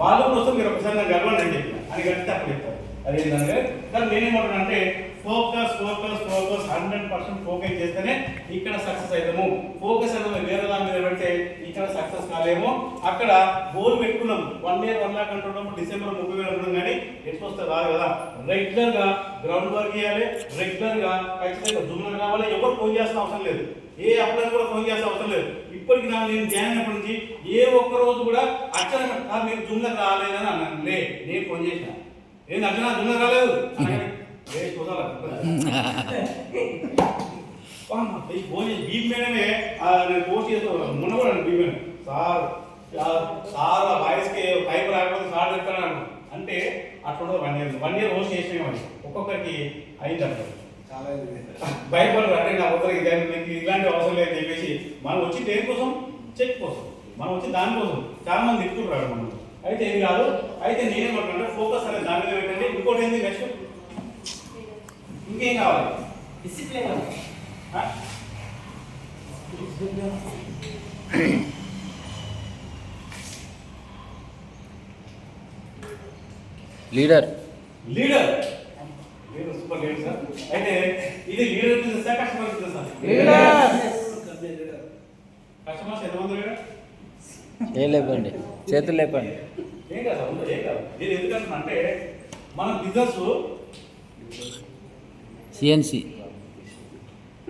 వాళ్ళు కోసం మీరు ఒకసారి నాకు గర్వండి అని చెప్పిన అని కడితే అప్పుడు చెప్తారు. అదేంటంటే కానీ నేనేమంటానంటే ఫోకస్ ఫోకస్ ఫోకస్ 100% ఫోకస్ చేస్తేనే ఇక్కడ సక్సెస్ అవుతాము. ఫోకస్ అనేది వేరే దాని మీద పెడితే ఇక్కడ సక్సెస్ కాలేము. అక్కడ గోల్ పెట్టుకున్నాం 1 year 1 lakh అంటున్నాము, December 30,000 అంటున్నాం, కానీ ఎట్లా వస్తే రాదు కదా. రెగ్యులర్గా గ్రౌండ్ వర్క్ చేయాలి, రెగ్యులర్గా ఖచ్చితంగా జుమ్మ కావాలి. ఎవరు ఫోన్ చేసిన అవసరం లేదు, ఏ అప్లై కూడా ఫోన్ చేసిన అవసరం లేదు. ఇప్పటికి నేను జాయిన్ అయినప్పటి నుంచి ఏ ఒక్క రోజు కూడా అక్షరంగా మీరు జుమ్లకు రాలేదని అన్నాను లే, నేను ఫోన్ చేసిన ఏంది అక్షర జుమ్లకు రాలేదు బీప్ మేడమే నేను పోస్ట్ చేస్తాను. మొన్న కూడా బీప్ మేడం సార్ సార్ వాయిస్కి టైప్ రాకపోతే సార్ చెప్తాను అంటే అట్లా 1 year హోస్ట్ చేసినామని ఒక్కొక్కరికి అయిందంటారు. భయపడరు అంటే నా ఉత్తరకి మీకు ఇలాంటి అవసరం లేదని చెప్పేసి మనం వచ్చి దేనికోసం చెక్ కోసం, మనం వచ్చి దానికోసం చాలా మంది తిట్టుకుంటారు మనం. అయితే ఇది కాదు. అయితే నేనేమంటున్నా ఫోకస్ అనేది దాని మీద పెట్టండి. ఇంకోటి ఏంది నెక్స్ట్ ఇంకేం కావాలి? Discipline. Leader leader super leader sir. అయితే ఇది leader business customer business sir. Customers ఎంతమంది లీడర్ లేపండి, చేతులు లేపండి. ఏం కాదు సార్, ఏం కాదు. నేను ఎందుకంటున్నా అంటే మన బిజినెస్ సిఎన్సి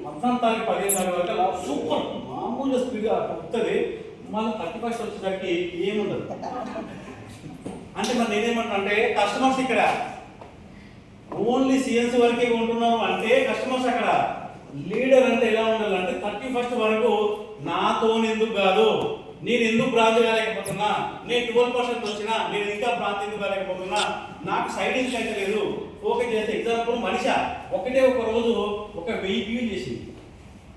15 తారీఖు 15 తారీఖు వరకు సూపర్ మామూలుగా స్పీడ్గా వస్తుంది. మన 30% వచ్చేసరికి ఏముండదు. అంటే మరి నేనేమంటున్నా అంటే కస్టమర్స్ ఇక్కడ ఓన్లీ సిఎన్సి వరకే ఉంటున్నారు అంటే కస్టమర్స్ అక్కడ. లీడర్ అంటే ఎలా ఉండాలంటే 31st వరకు నాతో ఎందుకు కాదు, నేను ఎందుకు బ్రాంచ్ కాలేకపోతున్నా, నేను 12% వచ్చినా నేను ఇంకా బ్రాంచ్ ఎందుకు కాలేకపోతున్నా, నాకు సైడ్ ఇన్కమ్ అయితే లేదు. ఫోకస్ చేస్తే ఎగ్జాంపుల్ మనిషి ఒకటే ఒక రోజు ఒక 1000 PU చేసింది.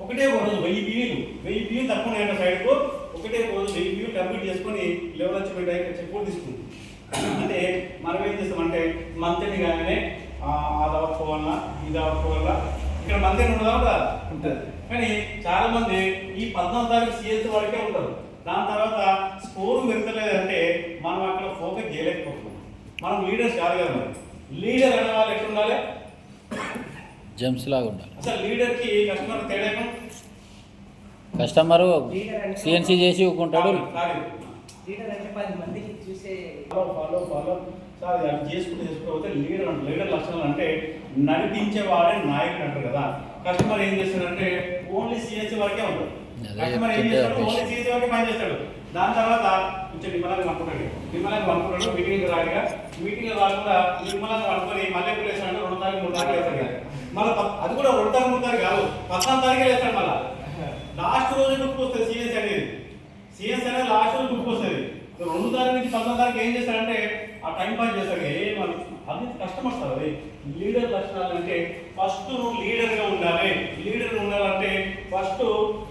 ఒకటే ఒక రోజు 1000 PU తక్కువ నేను సైడ్కు ఒకటే ఒక రోజు 1000 PU కంప్లీట్ చేసుకొని లెవెల్ అచీవ్మెంట్ అయితే చెక్ తీసుకుంది. అంటే మనం ఏం చేస్తామంటే మంత్ని కానీ అది అవ్వకపోవాల ఇది అవ్వకపోవాల ఇక్కడ మంత్ని ఉండదా కదా ఉంటుంది. కానీ చాలా మంది ఈ 14 తారీఖు సిఎస్ వరకే ఉంటారు. దాని తర్వాత స్కోర్ పెరగలేదంటే మనం అక్కడ ఫోకస్ చేయలేకపోతున్నాం. మనం లీడర్స్ కాదు కదా. మరి లీడర్ అనే వాళ్ళు ఎట్లా ఉండాలి? జెమ్స్ లాగా ఉండాలి. అసలు లీడర్కి కస్టమర్ తేడా కస్టమరు సిఎన్సి చేసి ఊకుంటాడు. ఫాలో సార్ అది చేసుకోకపోతే లీడర్ అంటే లీడర్ లక్షణాలు అంటే నడిపించేవాడే నాయకుడు అంటారు కదా. కస్టమర్ ఏం చేస్తాడంటే ఓన్లీ సిఎన్సి వరకే ఉంటాడు. కస్టమర్ ఏం చేస్తాడు ఓన్లీ సిఎన్సి వరకే పని చేస్తాడు. దాని తర్వాత కొంచెం నిమ్మలంగా పంపుకుంటాడు మీటింగ్ రాగా మీటింగ్ రాకుండా నిమ్మలంగా పడుకొని మళ్ళీ ఎప్పుడు వేస్తాడు 2 తారీఖు 3 తారీఖు వేస్తాడు కదా. మళ్ళీ అది కూడా 2 తారీఖు 3 తారీఖు కాదు 14 తారీఖే వేస్తాడు. మళ్ళీ లాస్ట్ రోజు గుర్తుకొస్తుంది సిఎన్సి అనేది. సిఎన్సి అనేది లాస్ట్ రోజు గుర్తుకొస్తుంది. 2 తారీఖు నుంచి 14 తారీఖు ఏం చేస్తాడంటే ఆ టైం పాస్ చేస్తాడు. ఏమని అది కస్టమర్స్ అది లీడర్ లక్షణాలు అంటే ఫస్ట్ నువ్వు లీడర్గా ఉండాలి. లీడర్ ఉండాలంటే ఫస్ట్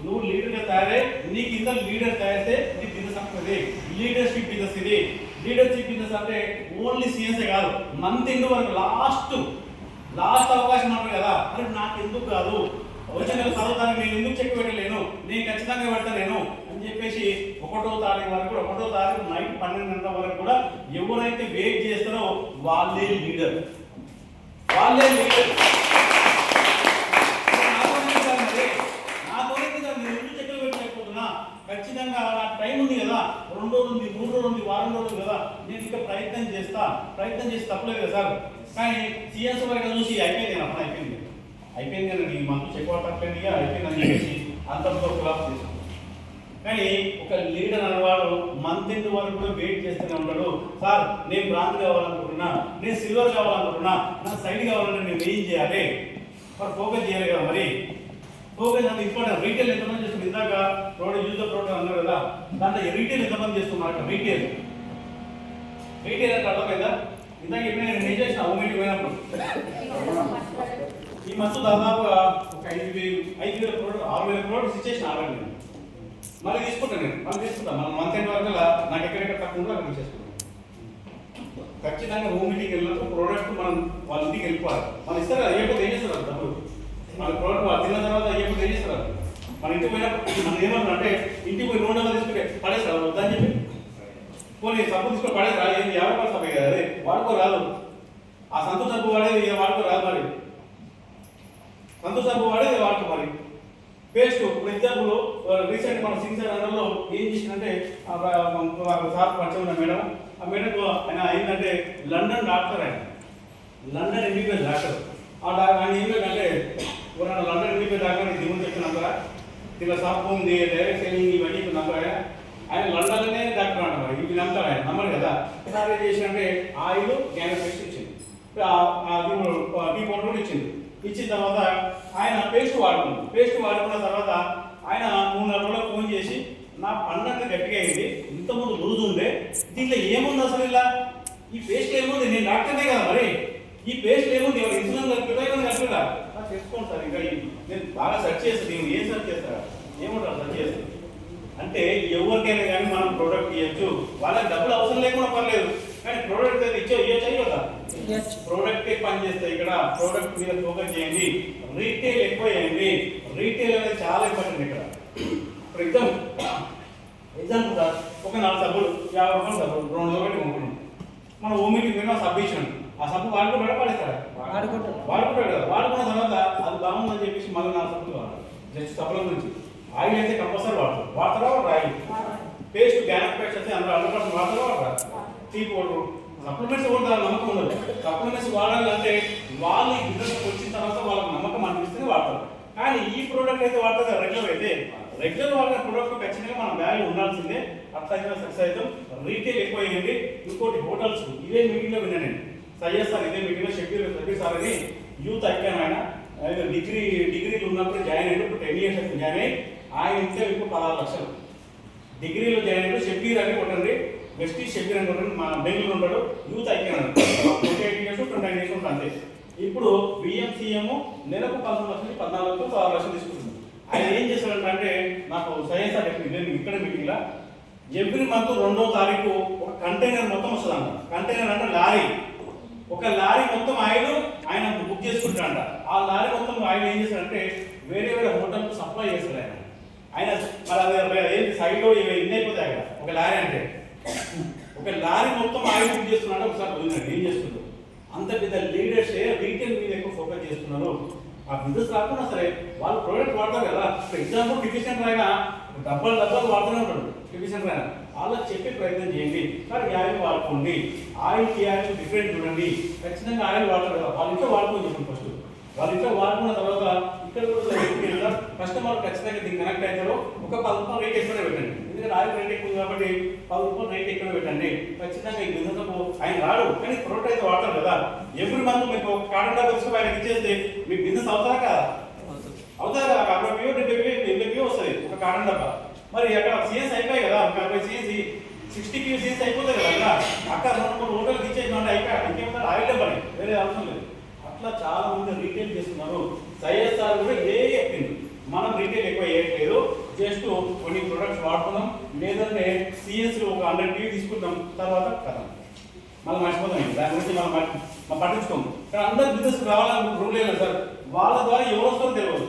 నువ్వు లీడర్గా తయారై నీ కింద లీడర్ తయారైతే నీ బిజినెస్ ఉంటుంది. లీడర్షిప్ బిజినెస్ ఇది. లీడర్షిప్ బిజినెస్ అంటే ఓన్లీ సిఎన్సీ కాదు, మంత్ ఎండ్ వరకు లాస్ట్ అవకాశం అంటారు కదా. అంటే నాకు ఎందుకు కాదు, వచ్చే నెల 10వ తారీఖు నేను ఎందుకు చెక్ పెట్టలేను, నేను ఖచ్చితంగా పెడతాను అని చెప్పేసి 1వ తారీఖు వరకు 1వ తారీఖు నైట్ 12 గంటల వరకు కూడా ఎవరైతే వెయిట్ చేస్తారో వాళ్ళే లీడర్. నాతోనే నేను ఎందుకు చెక్కులు పెట్టలేకపోతున్నా, ఖచ్చితంగా నాకు టైం ఉంది కదా, 2 రోజులు ఉంది 3 రోజులు ఉంది వారం రోజులు కదా, నేను ఇంకా ప్రయత్నం చేసి తప్పలేదు కదా సార్. కానీ సిఎస్ వరకు చూసి అయిపోయింది కానీ ఈ మంత్ చెక్ అవుట్ అయిపోయిందని చెప్పేసి అంతతో క్లాస్ చేస్తాను. కానీ ఒక లీడర్ అనేవాడు మంత్ ఎండ్ వరకు కూడా వెయిట్ చేస్తూనే ఉంటాడు. సార్ నేను బ్రాంజ్ కావాలనుకుంటున్నా, నేను సిల్వర్ కావాలనుకుంటున్నా, నా సైడ్ కావాలంటే నేను ఏం చేయాలి? మరి ఫోకస్ చేయాలి కదా. మరి ఫోకస్ అంటే ఇంపార్టెంట్. రీటైల్ ఎంతమంది చేస్తుంది? ఇందాక యూజర్ ప్రోడక్ట్ అన్నారు కదా, దాంట్లో రీటైల్ ఎంతమంది చేస్తున్నారు? రీటైల్ అంటే అర్థమైందా? ఇందాక ఎప్పుడైనా నేను ఏం చేసిన అవుమేటి పోయినప్పుడు ఈ మంత్ దాదాపుగా ఒక 5,000 ప్రోడక్ట్ 6,000 ప్రోడక్ట్స్ ఇచ్చేసిన ఆల్రెడీ. మళ్ళీ తీసుకుంటాను మనం మంత్ ఎండ్ వరకు నాకు ఎక్కడెక్కడ తక్కువ ఉందో అక్కడ తీసుకుంటాను. ఖచ్చితంగా హోమ్ మీటింగ్ వెళ్ళినప్పుడు ప్రోడక్ట్ మనం వాళ్ళ ఇంటికి వెళ్ళిపోవాలి. మనం ఇస్తారు అయ్యేప్పుడు ఏం చేస్తారు డబ్బులు, మన ప్రోడక్ట్ వాళ్ళు తిన్న తర్వాత అయ్యేప్పుడు ఏం చేస్తారు? మన ఇంటికి పోయినప్పుడు మనం ఏమన్నా అంటే ఇంటికి పోయి 2 తీసుకుంటే పడేస్తారు వద్దని చెప్పి పోనీ సబ్బు తీసుకొని పడేది రాదు, ఏంది 50 రూపాయల సబ్బే కదా అది, వాడుకో రాదు. ఆ సంతూర్ సబ్బు వాడేది వాడుకో రాదు, మరి సంతూర్ సబ్బు వాడేది వాడుకో. మరి పేస్ట్ ఫర్ ఎగ్జాంపుల్ రీసెంట్ మన సింగర్లో ఏం చేసిందంటే సార్ పరిచయం ఉన్న మేడం, ఆ మేడం ఆయన ఏంటంటే లండన్ డాక్టర్, ఆయన లండన్ ఎంబీబీఎస్ డాక్టర్. ఆయన ఏంటంటే లండన్ ఎంబీబీఎస్ డాక్టర్ దిగులు చెప్పినాక ఇలా సాఫ్ ఉంది డైరెక్ట్ సెల్లింగ్ ఇవన్నీ నమ్మారు. ఆయన లండన్లోనే డాక్టర్ అంట, మరి ఇవి నమ్ముతారు, ఆయన నమ్మరు కదా. సార్ ఏం చేసినంటే ఆయిల్ గ్యాస్ పేస్ట్ ఇచ్చింది, టీ పౌడర్ కూడా ఇచ్చింది. ఇచ్చిన తర్వాత ఆయన పేస్ట్ వాడుకున్న తర్వాత ఆయన 3-4 రోజులకు ఫోన్ చేసి నా పన్నంతా గట్టిగా అయింది, ఇంతకుముందు లూజ్ ఉండే, దీంట్లో ఏముంది అసలు, ఇలా ఈ పేస్ట్ ఏముంది, నేను డాక్టర్నే కదా, మరి ఈ పేస్ట్ ఏముంది, ఎవరు ఇన్సులిన్ కలిపిదా తెలుసుకోండి సార్. ఇంకా నేను బాగా సెర్చ్ చేస్తాను, నేను ఏం సెర్చ్ చేస్తారా ఏముంటారు సెర్చ్ చేస్తాను అంటే ఎవరికైనా కానీ మనం ప్రోడక్ట్ ఇవ్వచ్చు, వాళ్ళకి డబ్బులు అవసరం లేకుండా పర్లేదు, కానీ ప్రోడక్ట్ అయితే ఇవ్వచ్చు కదా. ప్రోడక్ట్ పనిచేస్తాయి. ఇక్కడ ప్రోడక్ట్ మీద ఫోకస్ చేయండి, రీటైల్ ఎక్కువ చేయండి. రీటైల్ అనేది చాలా ఇంపార్టెంట్ ఇక్కడ. ఫర్ ఎగ్జాంపుల్ సార్, ఒక 4 సబ్బులు 50 రూపాయలు సబ్బులు 200 పెట్టి కొనుక్కున్నాం. మనం ఓమికి మీద సబ్బు ఇచ్చాను, ఆ సబ్బు వాడుకుంటాడా పడేస్తారా? వాడుకుంటాడు కదా. వాడుకున్న తర్వాత అది బాగుందని చెప్పేసి మళ్ళీ 4 సబ్బులు వాడాలి. జస్ట్ సబ్బుల గురించి ఆయిల్ అయితే కంపల్సరీ వాడతారా ఆయిల్, పేస్ట్ గ్యానక్ పేస్ట్ అయితే అందులో 100% వాడతారా, టీ పౌడర్, సప్లిమెంట్స్ కూడా నమ్మకం ఉండదు. సప్లిమెంట్స్ వాడాలంటే వాళ్ళు ఈ బిజినెస్కి వచ్చిన తర్వాత వాళ్ళకి నమ్మకం అనిపిస్తుంది వాడతారు. కానీ ఈ ప్రోడక్ట్ అయితే వాడతారు రెగ్యులర్ వాడిన ప్రోడక్ట్ ఖచ్చితంగా మన వాల్యూ ఉండాల్సిందే. అట్లా సక్సెస్ అవుతాం. రీటైల్ ఎక్కువ అయ్యింది. ఇంకోటి హోటల్స్, ఇదే మీటింగ్లో విన్నాను నేను, సయ్యద్ సార్ ఇదే మీటింగ్లో షబ్బీర్ సార్ అని యూత్ ఐక్యం, ఆయన డిగ్రీలు ఉన్నప్పుడు జాయిన్ అయ్యాడు, ఇప్పుడు 10 years జాయిన్ అయ్యి ఆయన ఇంట్లో ఇప్పుడు 16 లక్షలు డిగ్రీలో జాయిన్ అయ్యాడు. షబ్బీర్ అని కొట్టండి, వెస్టీ షబ్బీర్ అని కొట్టండి, మా బెంగళూరు ఉంటాడు, యూత్ ఐక్యం అన్నాడు. 28 years 29 years ఉంటుంది అంతే. ఇప్పుడు బిఎంసీఎం నెలకు 11 లక్షలు 14 లక్షలు 16 లక్షలు తీసుకుంటుంది. ఆయన ఏం చేస్తాడంటే నాకు సైన్స్ సార్ చెప్పింది, నేను ఇక్కడ మీటింగ్లో ఎవ్రీ మంత్ 2వ తారీఖు ఒక కంటైనర్ మొత్తం వస్తుంది అంట. కంటైనర్ అంటే లారీ, ఒక లారీ మొత్తం ఆయిల్ ఆయన బుక్ చేసుకుంటాడంట. ఆ లారీ మొత్తం ఆయిల్ ఏం చేస్తాడంటే వేరే హోటల్కి సప్లై చేస్తాడు ఆయన. మరి అది ఏంటి సైడ్లో ఇన్ని అయిపోతాయి కదా. ఒక లారీ అంటే ఒక లారీ మొత్తం ఆయిల్ బుక్ చేస్తున్నాడు. ఒకసారి వదిలినాడు ఏం చేస్తుండ్రు. అంత పెద్ద లీడర్స్ రీటైల్ మీద ఎక్కువ ఫోకస్ చేస్తున్నారు. ఆ బిజినెస్ రాకుండా సరే వాళ్ళు ప్రోడక్ట్ వాడతారు కదా. ఫర్ ఎగ్జాంపుల్ టిఫిన్ అయినా డబ్బాలు వాడుతూనే ఉంటాడు. టిఫిన్ అయినా వాళ్ళకి చెప్పే ప్రయత్నం చేయండి. సార్ ఈ ఆయిల్ వాడుకోండి, ఆయిల్కి ఆయిల్ డిఫరెంట్ చూడండి, ఖచ్చితంగా ఆయిల్ వాడతారు కదా. వాళ్ళ ఇంట్లో వాడుకోని చెప్పండి ఫస్ట్. వాళ్ళ ఇంట్లో వాడుకున్న తర్వాత ఇక్కడ కూడా కస్టమర్ ఖచ్చితంగా దీన్ని కనెక్ట్ అవుతారు. ఒక 10 రూపాయలు రేట్ ఎక్కువ పెట్టండి, ఎందుకంటే ఆయిల్ రేట్ ఎక్కువ కాబట్టి 10 రూపాయలు రేట్ ఎక్కువ పెట్టండి. ఖచ్చితంగా ఈ బిజినెస్ ఆయన రాడు, కానీ ప్రోడక్ట్ అయితే వాడతారు కదా. ఎవ్రీ మంత్ మీకు ఒక కాటన్ డబ్బా వచ్చి ఆయనకి ఇచ్చేస్తే మీ బిజినెస్ అవుతారా కదా? అవుతారు కదా. 50 వస్తుంది ఒక కాటన్ డబ్బా. మరి అక్కడ సీఎస్ అయిపోయాయి కదా, ఒక 50 సీఎస్ 60 సీఎస్ అయిపోతాయి కదా. అక్కడ 2-3 హోటల్కి ఇచ్చేసి అయిపోయాయి, ఇంకేమన్నా ఆయిల్ డబ్బాని వేరే అవసరం లేదు. అట్లా చాలా మంది రీటైల్ చేస్తున్నారు. సయ్యద్ సార్ కూడా ఇదే చెప్పింది, మనం రీటైల్ ఎక్కువ చేయట్లేదు, జస్ట్ కొన్ని ప్రొడక్ట్స్ వాడుతున్నాం, లేదంటే సిఎస్ ఒక 100 టీవీ తీసుకుంటాం, తర్వాత కదా మళ్ళీ మర్చిపోతాం. దాని గురించి మనం పట్టించుకోము. కానీ అందరు బిజినెస్ రావాలని రూల్ లేదు సార్. వాళ్ళ ద్వారా ఎవరు వస్తారో తెలియదు.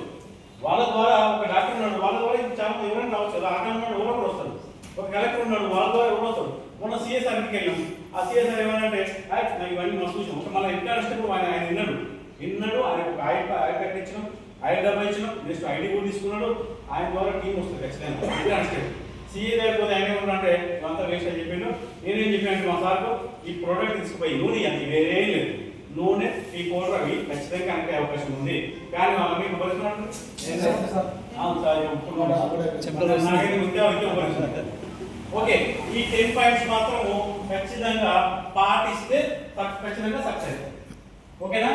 వాళ్ళ ద్వారా ఒక డాక్టర్ ఉన్నాడు, వాళ్ళ ద్వారా చాలా ఎవరైనా రావచ్చు కదా. ఆటో ఉన్నాడు, ఎవరో కూడా వస్తారు. ఒక కలెక్టర్ ఉన్నాడు, వాళ్ళ ద్వారా ఎవరు వస్తారు. మొన్న సిఎస్ఆర్ ఇంటికి వెళ్ళాం. ఆ సిఎస్ఆర్ ఏమనంటే నాకు ఇవన్నీ మస్తు చూసాం. ఒక మళ్ళీ ఇంట్లో వచ్చినప్పుడు ఆయన విన్నాడు. ఆయన ఒక ఆయిల్ ప్యాకెట్ ఇచ్చినాం, ఆయిల్ డబ్బా ఇచ్చినాం, నెక్స్ట్ ఐడి కూడా తీసుకున్నాడు. ఆయన ద్వారా టీం వస్తుంది ఖచ్చితంగా. ఇంట్లో అంటే సీఏ దగ్గర ఆయన ఏమన్నాడంటే అంతా వేస్ట్ అని చెప్పిండు. నేనేం చెప్పాను మా సార్కు, ఈ ప్రోడక్ట్ తీసుకుపోయి నూనె అంత వేరే లేదు, నూనె ఈ పౌడర్ అవి ఖచ్చితంగా కనెక్ట్ అవకాశం ఉంది. కానీ వాళ్ళ మీకు పరిస్థితులు ఓకే. ఈ 10 పాయింట్స్ మాత్రము ఖచ్చితంగా పాటిస్తే ఖచ్చితంగా సక్సెస్. ఓకేనా?